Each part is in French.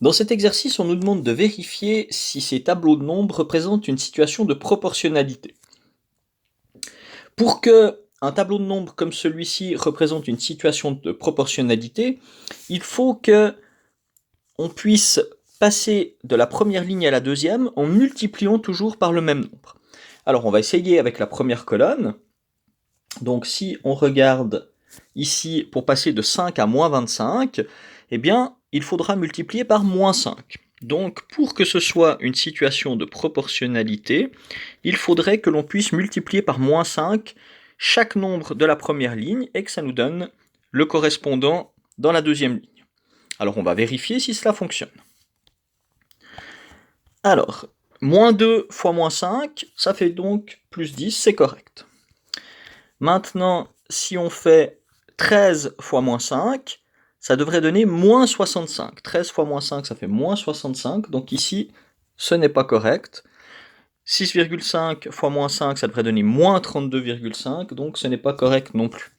Dans cet exercice, on nous demande de vérifier si ces tableaux de nombres représentent une situation de proportionnalité. Pour que un tableau de nombres comme celui-ci représente une situation de proportionnalité, il faut que on puisse passer de la première ligne à la deuxième en multipliant toujours par le même nombre. Alors on va essayer avec la première colonne. Donc si on regarde ici, pour passer de 5 à moins 25, eh bien, il faudra multiplier par moins 5. Donc, pour que ce soit une situation de proportionnalité, il faudrait que l'on puisse multiplier par moins 5 chaque nombre de la première ligne et que ça nous donne le correspondant dans la deuxième ligne. Alors, on va vérifier si cela fonctionne. Alors, moins 2 fois moins 5, ça fait donc plus 10, c'est correct. Maintenant, si on fait 13 fois moins 5, ça devrait donner moins 65. 13 fois moins 5, ça fait moins 65. Donc ici, ce n'est pas correct. 6,5 fois moins 5, ça devrait donner moins 32,5. Donc ce n'est pas correct non plus.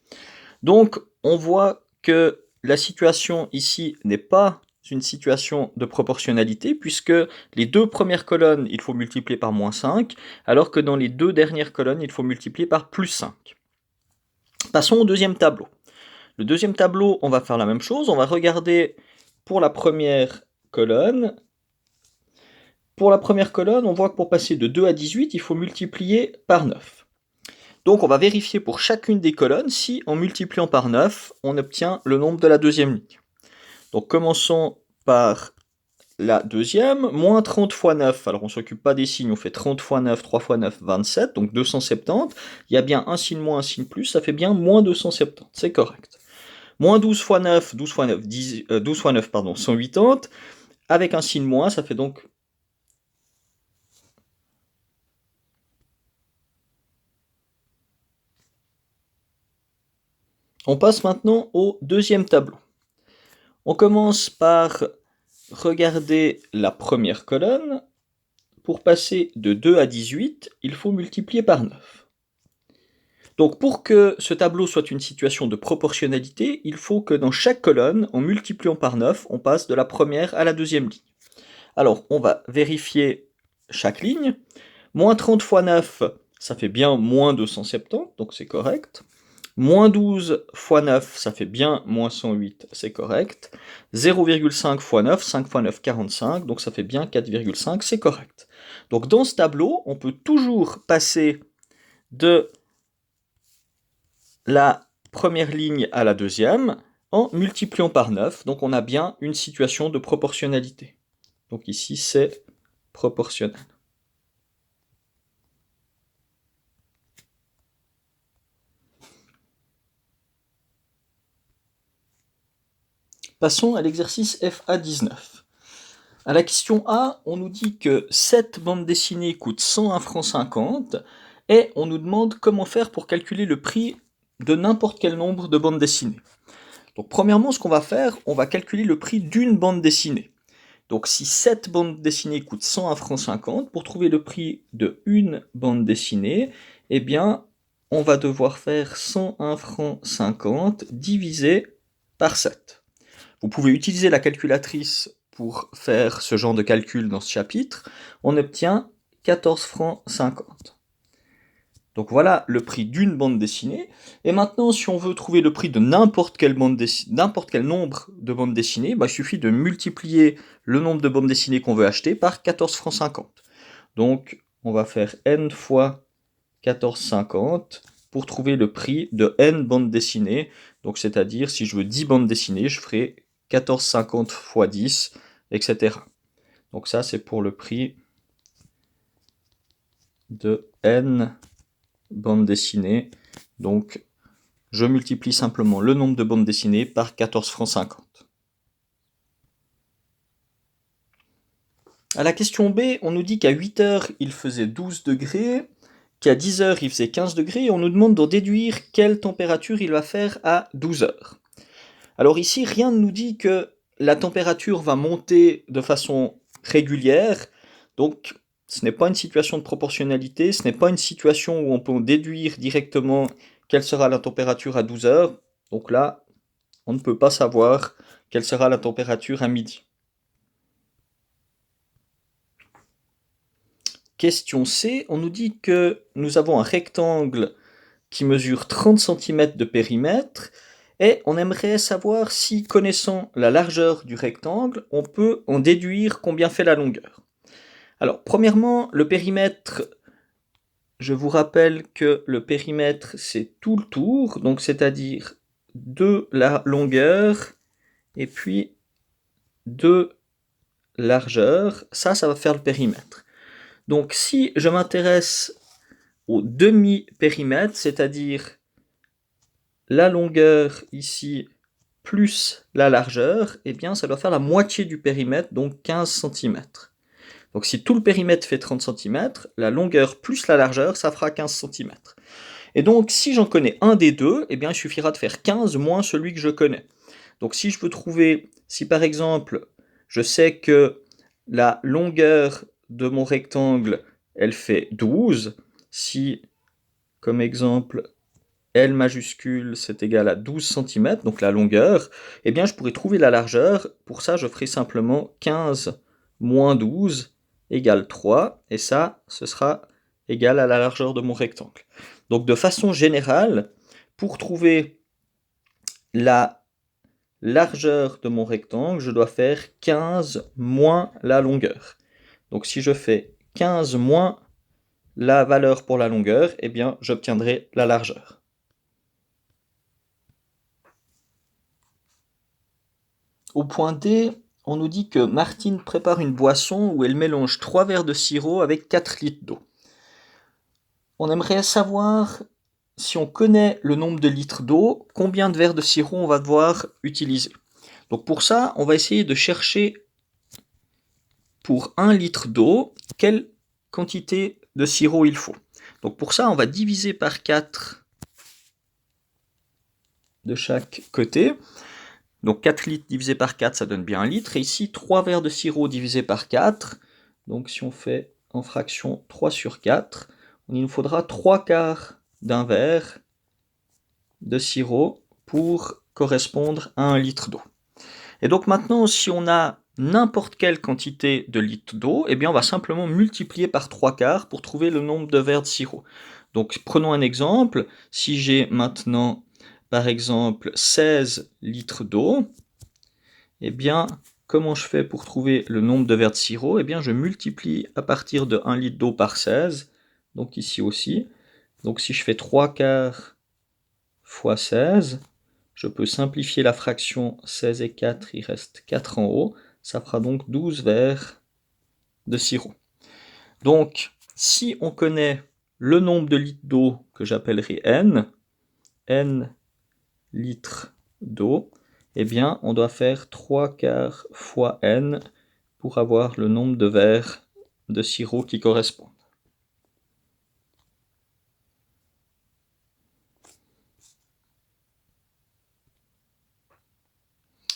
Donc on voit que la situation ici n'est pas une situation de proportionnalité, puisque les deux premières colonnes, il faut multiplier par moins 5, alors que dans les deux dernières colonnes, il faut multiplier par plus 5. Passons au deuxième tableau. Le deuxième tableau, on va faire la même chose. On va regarder pour la première colonne. Pour la première colonne, on voit que pour passer de 2 à 18, il faut multiplier par 9. Donc on va vérifier pour chacune des colonnes si, en multipliant par 9, on obtient le nombre de la deuxième ligne. Donc commençons par la deuxième. Moins 30 fois 9, alors on ne s'occupe pas des signes, on fait 30 fois 9, 3 fois 9, 27, donc 270. Il y a bien un signe moins, un signe plus, ça fait bien moins 270, c'est correct. Moins 12 fois 9, 12 fois 9, 12 fois 9, pardon, 180. Avec un signe moins, ça fait donc... On passe maintenant au deuxième tableau. On commence par regarder la première colonne. Pour passer de 2 à 18, il faut multiplier par 9. Donc pour que ce tableau soit une situation de proportionnalité, il faut que dans chaque colonne, en multipliant par 9, on passe de la première à la deuxième ligne. Alors on va vérifier chaque ligne. Moins 30 fois 9, ça fait bien moins 270, donc c'est correct. Moins 12 fois 9, ça fait bien moins 108, c'est correct. 0,5 fois 9, 5 fois 9, 45, donc ça fait bien 4,5, c'est correct. Donc dans ce tableau, on peut toujours passer de la première ligne à la deuxième en multipliant par 9, donc on a bien une situation de proportionnalité. Donc ici, c'est proportionnel. Passons à l'exercice FA19. À la question A, on nous dit que 7 bandes dessinées coûtent 101 francs 50 et on nous demande comment faire pour calculer le prix de n'importe quel nombre de bandes dessinées. Donc premièrement, ce qu'on va faire, on va calculer le prix d'une bande dessinée. Donc si 7 bandes dessinées coûtent 101 francs 50, pour trouver le prix de une bande dessinée, eh bien, on va devoir faire 101 francs 50 divisé par 7. Vous pouvez utiliser la calculatrice pour faire ce genre de calcul dans ce chapitre. On obtient 14 francs 50. Donc voilà le prix d'une bande dessinée. Et maintenant, si on veut trouver le prix de n'importe quel nombre de bandes dessinées, il suffit de multiplier le nombre de bandes dessinées qu'on veut acheter par 14 francs 50. Donc on va faire n fois 14,50 pour trouver le prix de n bandes dessinées. Donc c'est-à-dire, si je veux 10 bandes dessinées, je ferai 14,50 fois 10, etc. Donc ça, c'est pour le prix de n bandes dessinées. Donc je multiplie simplement le nombre de bandes dessinées par 14 francs 50. À la question B, on nous dit qu'à 8 heures, il faisait 12 degrés, qu'à 10 heures, il faisait 15 degrés, et on nous demande d'en déduire quelle température il va faire à 12 heures. Alors ici, rien ne nous dit que la température va monter de façon régulière, donc ce n'est pas une situation de proportionnalité, ce n'est pas une situation où on peut déduire directement quelle sera la température à 12 heures, donc là, on ne peut pas savoir quelle sera la température à midi. question C, on nous dit que nous avons un rectangle qui mesure 30 cm de périmètre et on aimerait savoir si, connaissant la largeur du rectangle, on peut en déduire combien fait la longueur. Alors, premièrement, le périmètre, je vous rappelle que le périmètre, c'est tout le tour, donc c'est-à-dire de la longueur et puis de largeur, ça va faire le périmètre. Donc si je m'intéresse au demi-périmètre, c'est-à-dire la longueur ici plus la largeur, eh bien ça doit faire la moitié du périmètre, donc 15 cm. Donc si tout le périmètre fait 30 cm, la longueur plus la largeur, ça fera 15 cm. Et donc si j'en connais un des deux, eh bien il suffira de faire 15 moins celui que je connais. Donc si je veux trouver, si par exemple je sais que la longueur de mon rectangle, elle fait 12, si comme exemple L majuscule c'est égal à 12 cm, donc la longueur, eh bien je pourrais trouver la largeur. Pour ça je ferai simplement 15 moins 12 égale 3, et ça ce sera égal à la largeur de mon rectangle. Donc de façon générale, pour trouver la largeur de mon rectangle, je dois faire 15 moins la longueur. Donc si je fais 15 moins la valeur pour la longueur, eh bien j'obtiendrai la largeur. Au point D, on nous dit que Martine prépare une boisson où elle mélange 3 verres de sirop avec 4 litres d'eau. On aimerait savoir, si on connaît le nombre de litres d'eau, combien de verres de sirop on va devoir utiliser. Donc pour ça, on va essayer de chercher pour 1 litre d'eau, quelle quantité de sirop il faut. Donc pour ça, on va diviser par 4 de chaque côté. Donc 4 litres divisé par 4, ça donne bien 1 litre. Et ici, 3 verres de sirop divisé par 4. Donc si on fait en fraction 3 sur 4, il nous faudra 3 quarts d'un verre de sirop pour correspondre à 1 litre d'eau. Et donc maintenant, si on a n'importe quelle quantité de litres d'eau, eh bien on va simplement multiplier par 3 quarts pour trouver le nombre de verres de sirop. Donc prenons un exemple. Si j'ai maintenant par exemple 16 litres d'eau, eh bien, comment je fais pour trouver le nombre de verres de sirop? Eh bien, je multiplie à partir de 1 litre d'eau par 16, donc ici aussi. Donc si je fais 3 quarts fois 16, je peux simplifier la fraction 16 et 4, il reste 4 en haut, ça fera donc 12 verres de sirop. Donc, si on connaît le nombre de litres d'eau que j'appellerai n litres d'eau, eh bien, on doit faire 3 quarts fois n pour avoir le nombre de verres de sirop qui correspondent.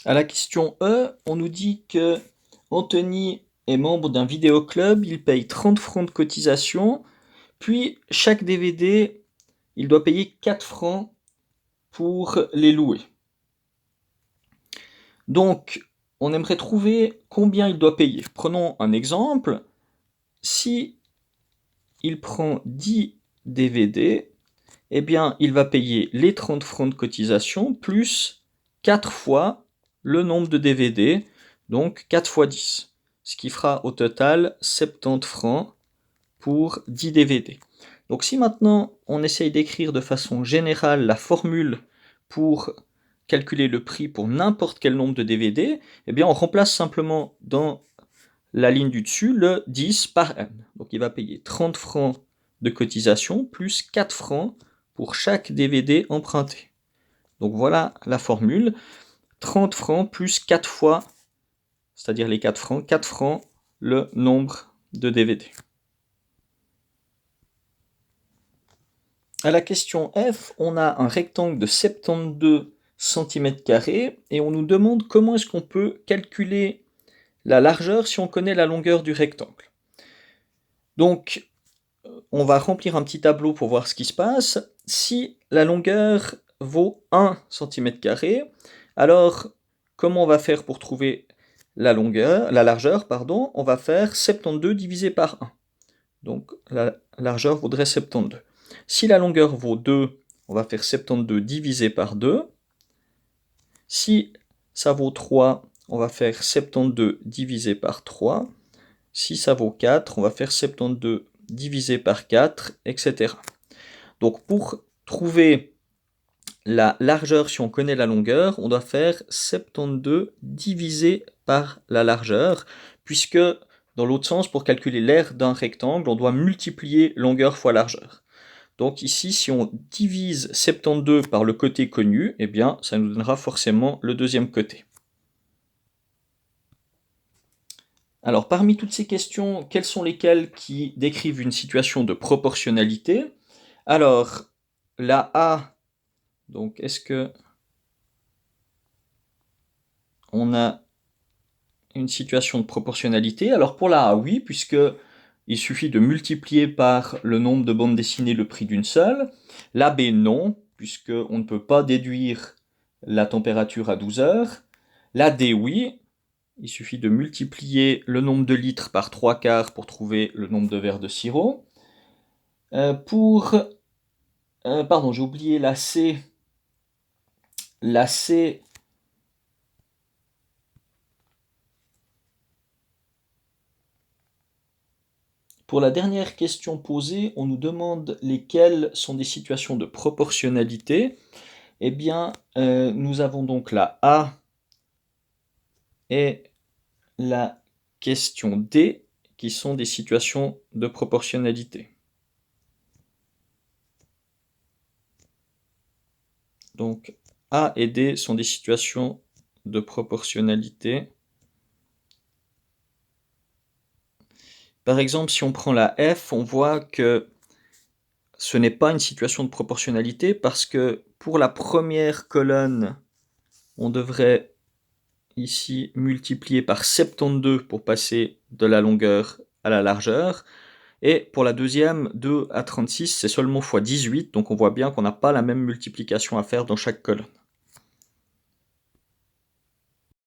À la question E, on nous dit que Anthony est membre d'un vidéoclub, il paye 30 francs de cotisation, puis chaque DVD, il doit payer 4 francs pour les louer. Donc, on aimerait trouver combien il doit payer. Prenons un exemple. Si il prend 10 DVD, eh bien, il va payer les 30 francs de cotisation plus 4 fois le nombre de DVD, donc 4 fois 10, ce qui fera au total 70 francs pour 10 DVD. Donc si maintenant on essaye d'écrire de façon générale la formule pour calculer le prix pour n'importe quel nombre de DVD, eh bien on remplace simplement dans la ligne du dessus le 10 par n. Donc il va payer 30 francs de cotisation plus 4 francs pour chaque DVD emprunté. Donc voilà la formule. 30 francs plus 4 fois, c'est-à-dire les 4 francs, le nombre de DVD. À la question F, on a un rectangle de 72 cm² et on nous demande comment est-ce qu'on peut calculer la largeur si on connaît la longueur du rectangle. Donc, on va remplir un petit tableau pour voir ce qui se passe. Si la longueur vaut 1 cm², alors comment on va faire pour trouver la largeur, on va faire 72 divisé par 1. donc la largeur vaudrait 72. Si la longueur vaut 2, on va faire 72 divisé par 2. Si ça vaut 3, on va faire 72 divisé par 3. Si ça vaut 4, on va faire 72 divisé par 4, etc. Donc pour trouver la largeur, si on connaît la longueur, on doit faire 72 divisé par la largeur, puisque dans l'autre sens, pour calculer l'aire d'un rectangle, on doit multiplier longueur fois largeur. Donc ici, si on divise 72 par le côté connu, eh bien, ça nous donnera forcément le deuxième côté. Alors, parmi toutes ces questions, quelles sont lesquelles qui décrivent une situation de proportionnalité? Alors, la A, donc est-ce que on a une situation de proportionnalité? Alors pour la A, oui, puisque il suffit de multiplier par le nombre de bandes dessinées le prix d'une seule. La B, non, puisqu'on ne peut pas déduire la température à 12 heures. La D, oui, il suffit de multiplier le nombre de litres par 3/4 pour trouver le nombre de verres de sirop. Pardon, j'ai oublié la C. La C, pour la dernière question posée, on nous demande lesquelles sont des situations de proportionnalité. Eh bien, nous avons donc la A et la question D qui sont des situations de proportionnalité. Donc, A et D sont des situations de proportionnalité. Par exemple, si on prend la F, on voit que ce n'est pas une situation de proportionnalité parce que pour la première colonne, on devrait ici multiplier par 72 pour passer de la longueur à la largeur. Et pour la deuxième, 2 à 36, c'est seulement x 18, donc on voit bien qu'on n'a pas la même multiplication à faire dans chaque colonne.